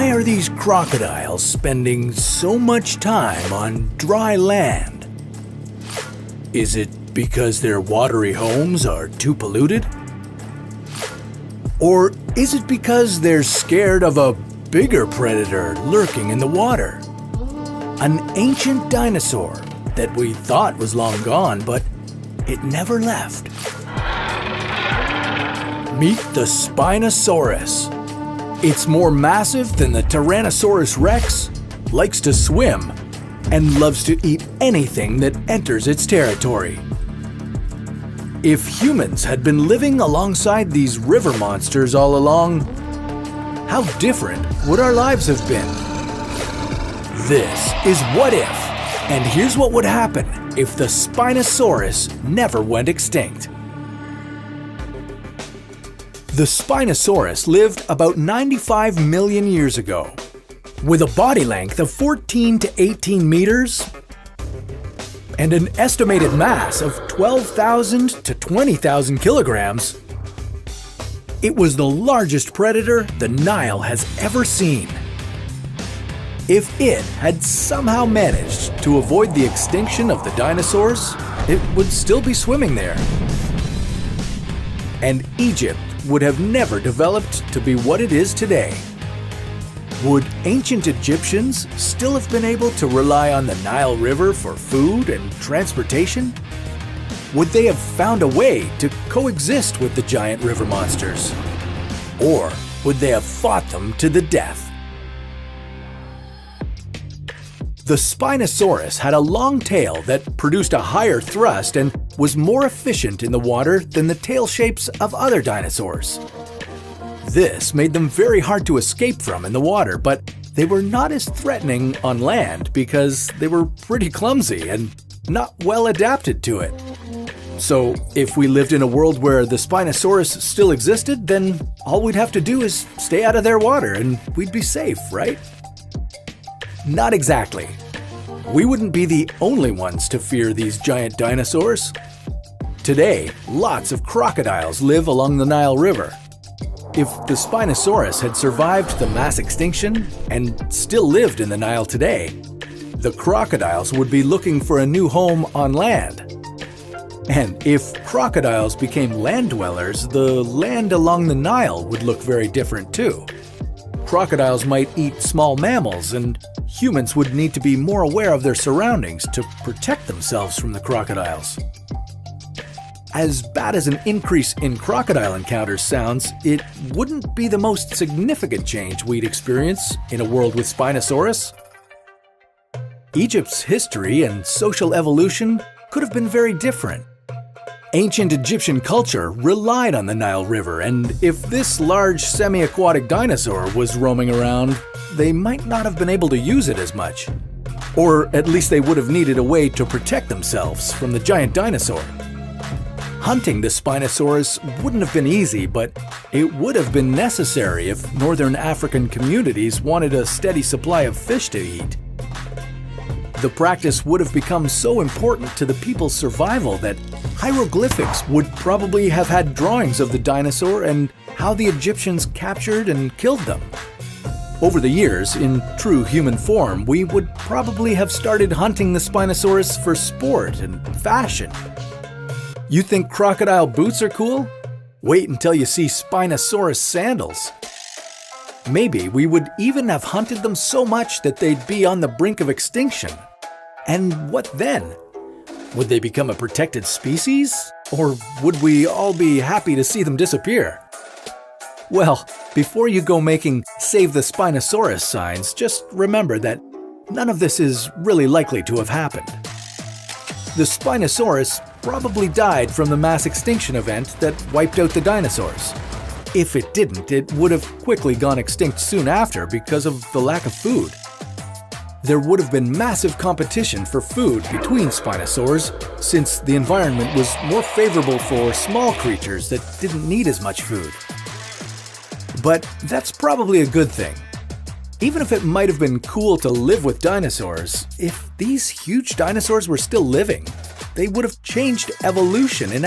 Why are these crocodiles spending so much time on dry land? Is it because their watery homes are too polluted? Or is it because they're scared of a bigger predator lurking in the water? An ancient dinosaur that we thought was long gone, but it never left. Meet the Spinosaurus. It's more massive than the Tyrannosaurus Rex, likes to swim, and loves to eat anything that enters its territory. If humans had been living alongside these river monsters all along, how different would our lives have been? This is What If, and here's what would happen if the Spinosaurus never went extinct. The Spinosaurus lived about 95 million years ago. With a body length of 14 to 18 meters and an estimated mass of 12,000 to 20,000 kilograms, it was the largest predator the Nile has ever seen. If it had somehow managed to avoid the extinction of the dinosaurs, it would still be swimming there. And Egypt would have never developed to be what it is today. Would ancient Egyptians still have been able to rely on the Nile River for food and transportation? Would they have found a way to coexist with the giant river monsters? Or would they have fought them to the death? The Spinosaurus had a long tail that produced a higher thrust and was more efficient in the water than the tail shapes of other dinosaurs. This made them very hard to escape from in the water, but they were not as threatening on land because they were pretty clumsy and not well adapted to it. So if we lived in a world where the Spinosaurus still existed, then all we'd have to do is stay out of their water and we'd be safe, right? Not exactly. We wouldn't be the only ones to fear these giant dinosaurs. Today, lots of crocodiles live along the Nile River. If the Spinosaurus had survived the mass extinction and still lived in the Nile today, the crocodiles would be looking for a new home on land. And if crocodiles became land dwellers, the land along the Nile would look very different too. Crocodiles might eat small mammals, and humans would need to be more aware of their surroundings to protect themselves from the crocodiles. As bad as an increase in crocodile encounters sounds, it wouldn't be the most significant change we'd experience in a world with Spinosaurus. Egypt's history and social evolution could have been very different. Ancient Egyptian culture relied on the Nile River, and if this large semi-aquatic dinosaur was roaming around, they might not have been able to use it as much. Or at least they would have needed a way to protect themselves from the giant dinosaur. Hunting the Spinosaurus wouldn't have been easy, but it would have been necessary if northern African communities wanted a steady supply of fish to eat. The practice would have become so important to the people's survival that hieroglyphics would probably have had drawings of the dinosaur and how the Egyptians captured and killed them. Over the years, in true human form, we would probably have started hunting the Spinosaurus for sport and fashion. You think crocodile boots are cool? Wait until you see Spinosaurus sandals. Maybe we would even have hunted them so much that they'd be on the brink of extinction. And what then? Would they become a protected species? Or would we all be happy to see them disappear? Well, before you go making Save the Spinosaurus signs, just remember that none of this is really likely to have happened. The Spinosaurus probably died from the mass extinction event that wiped out the dinosaurs. If it didn't, it would have quickly gone extinct soon after because of the lack of food. There would have been massive competition for food between Spinosaurs since the environment was more favorable for small creatures that didn't need as much food. But that's probably a good thing. Even if it might have been cool to live with dinosaurs, if these huge dinosaurs were still living, they would have changed evolution in